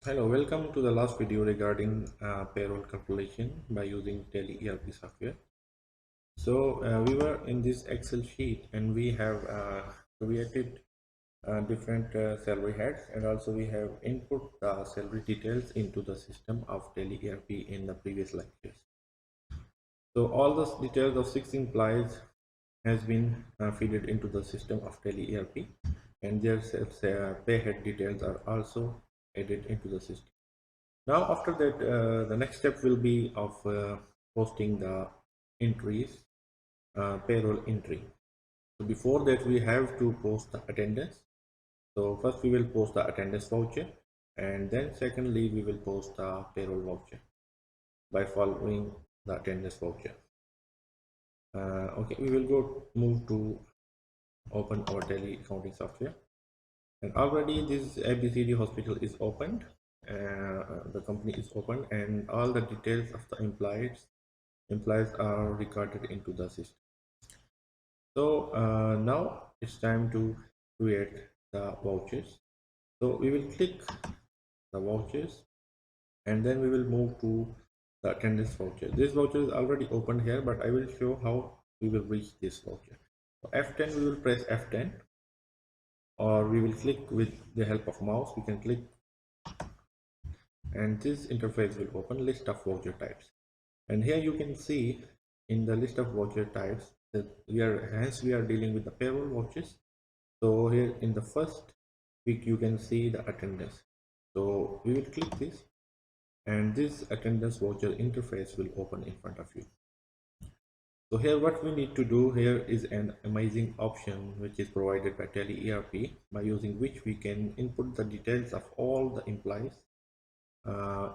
Hello, welcome to the last video regarding payroll calculation by using Tele ERP software. So we were in this Excel sheet and we have created different salary heads, and also we have input the salary details into the system of Tele ERP in the previous lectures. So all the details of 6 employees has been fed into the system of Tele ERP, and their pay head details are also added into the system. Now after that, the next step will be of posting the entries, payroll entry. So before that we have to post the attendance. So first we will post the attendance voucher, and then secondly we will post the payroll voucher by following the attendance voucher. Okay, we will move to open our Tele accounting software, and already this ABCD hospital is opened. The company is open and all the details of the employees are recorded into the system. So now it's time to create the vouchers. So we will click the vouchers, and then we will move to the attendance voucher. This voucher is already open here, but I will show how we will reach this voucher. So F10, we will press F10, or we will click with the help of mouse. We can click, and this interface will open list of voucher types. And here you can see in the list of voucher types that we are dealing with the payroll vouchers. So here in the first week you can see the attendance. So we will click this, and this attendance voucher interface will open in front of you. So here what we need to do here is an amazing option which is provided by Tele ERP, by using which we can input the details of all the employees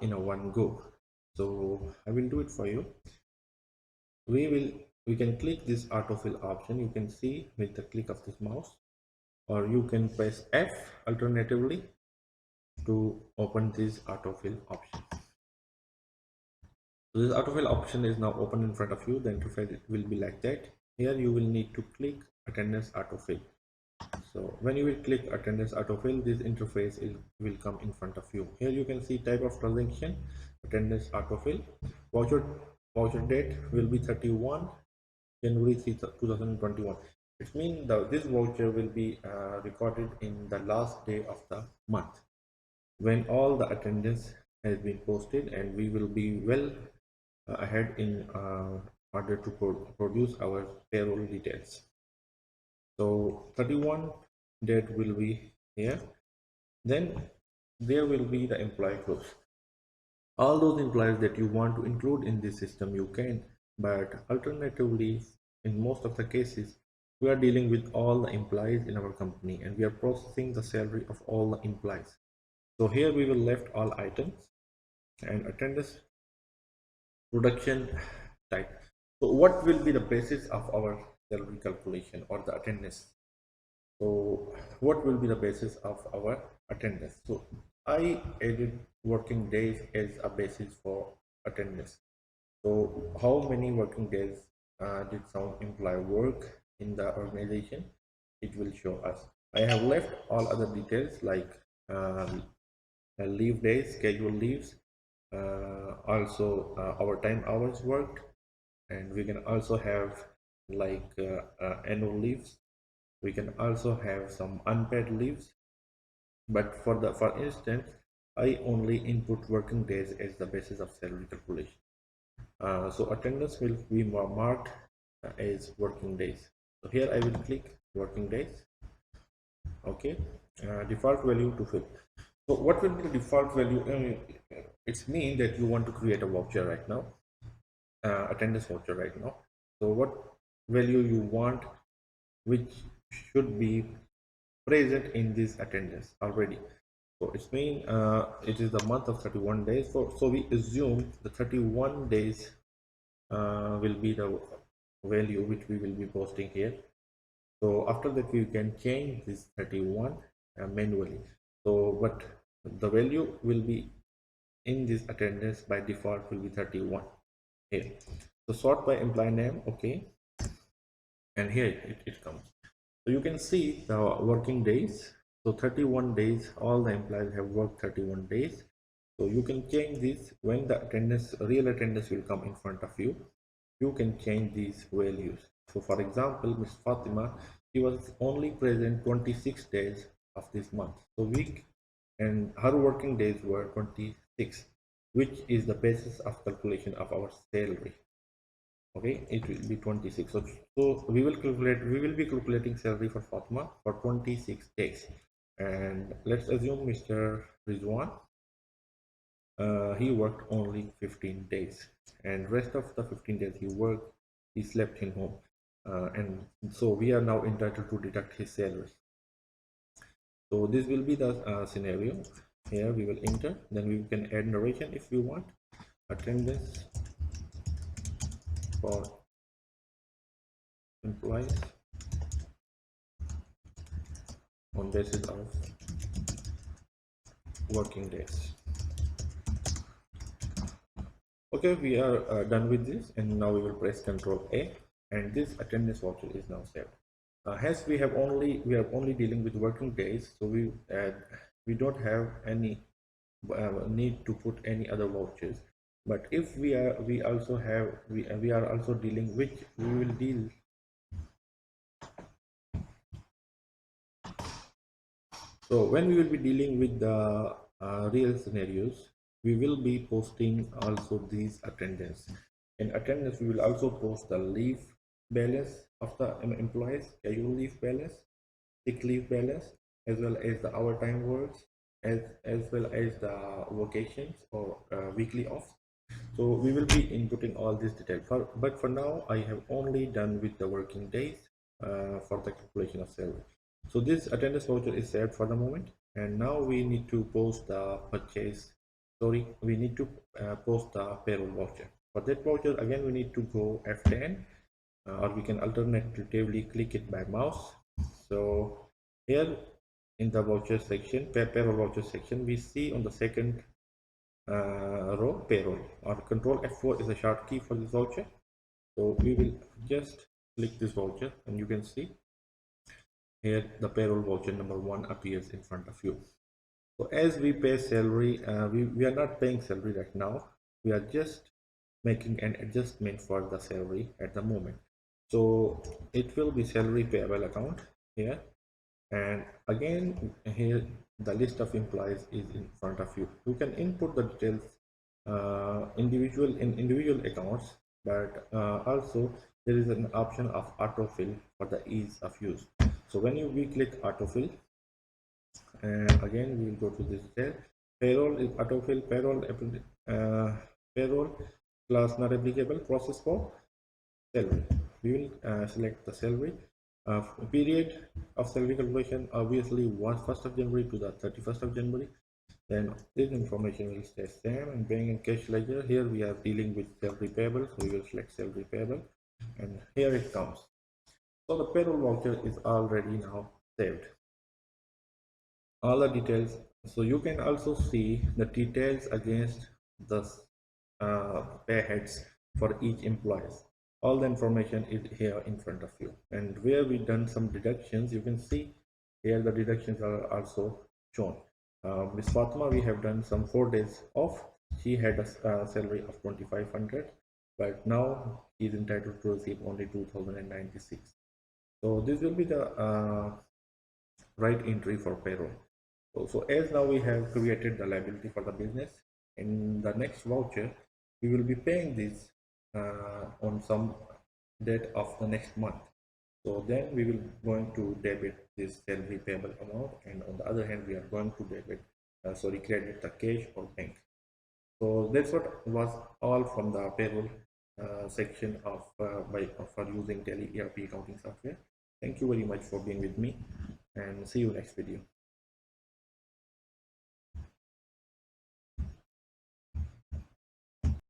in a one go. So I will do it for you. We can click this autofill option. You can see with the click of this mouse, or you can press F alternatively to open this autofill option. So this autofill option is now open in front of you. The interface will be like that. Here you will need to click attendance autofill. So when you will click attendance autofill, this interface will come in front of you. Here you can see type of transaction, attendance autofill. Voucher date will be 31 January 2021. It means this voucher will be recorded in the last day of the month, when all the attendance has been posted, and we will be well ahead in order to produce our payroll details. So 31 date will be here. Then there will be the employee groups. All those employees that you want to include in this system you can, but alternatively, in most of the cases, we are dealing with all the employees in our company, and we are processing the salary of all the employees. So here we will left all items and attendance production type. So what will be the basis of our salary calculation or the attendance? So what will be the basis of our attendance? So I added working days as a basis for attendance. So how many working days did some employee work in the organization? It will show us. I have left all other details like leave days, scheduled leaves, also overtime hours worked, and we can also have like annual leaves. We can also have some unpaid leaves, but for instance, I only input working days as the basis of salary calculation. So attendance will be marked as working days. So here I will click working days. Okay, default value to fill. So what will be the default value? It's mean that you want to create a voucher right now, attendance voucher right now. So what value you want, which should be present in this attendance already. So it's mean it is the month of 31 days. So we assume the 31 days will be the value which we will be posting here. So after that we can change this 31 manually. So but the value will be in this attendance by default will be 31 here. So sort by employee name, okay, and here it comes. So you can see the working days. So 31 days, all the employees have worked 31 days. So you can change this when the attendance, real attendance will come in front of you. You can change these values. So for example, Miss Fatima, she was only present 26 days of this month. So week and her working days were 26, which is the basis of calculation of our salary. Okay, it will be 26. So we will calculate, we will be calculating salary for Fatima for 26 days. And let's assume Mr. Rizwan, he worked only 15 days, and rest of the 15 days he worked, he slept in home, and so we are now entitled to deduct his salary. So this will be the scenario. Here we will enter, then we can add narration if we want. Attendance for employees on basis of working days. Okay, we are done with this, and now we will press Ctrl A, and this attendance voucher is now saved. Hence, we are only dealing with working days, so we don't have any need to put any other vouchers. But if we are also dealing, which we will deal. So when we will be dealing with the real scenarios, we will be posting also these attendance. In attendance, we will also post the leave balance of the employees, annual leave balance, sick leave balance, as well as the overtime works, as well as the vacations or weekly off. So we will be inputting all this detail. But for now, I have only done with the working days for the calculation of salary. So this attendance voucher is saved for the moment, and now we need to post the purchase. Sorry, we need to post the payroll voucher. For that voucher, again, we need to go F10, or we can alternatively click it by mouse. So here in the voucher section, payroll voucher section, we see on the second row payroll, or Control F4 is a short key for this voucher. So we will just click this voucher, and you can see here the payroll voucher number 1 appears in front of you. So as we pay salary, we are not paying salary right now, we are just making an adjustment for the salary at the moment. So it will be salary payable account here, and again here the list of employees is in front of you. You can input the details individual accounts, but also there is an option of autofill for the ease of use. So when we click autofill, and again we will go to this detail. Payroll is autofill, payroll class not applicable, process for salary. We will select the salary. Period of salary calculation, obviously 1st of January to the 31st of January. Then this information will stay same, and bank and cash ledger, here we are dealing with salary payable, so we will select salary payable, and here it comes. So the payroll voucher is already now saved, all the details. So you can also see the details against the pay heads for each employee. All the information is here in front of you, and where we done some deductions, you can see here the deductions are also shown. Miss Fatma, we have done some 4 days off. She had a salary of 2500, but now she is entitled to receive only 2096. So this will be the right entry for payroll. So as now we have created the liability for the business, in the next voucher we will be paying this on some date of the next month. So then we will going to debit this salary payable amount, and on the other hand we are going to debit credit the cash or bank. So that's what was all from the payroll section of for using Tally ERP accounting software. Thank you very much for being with me, and see you next video.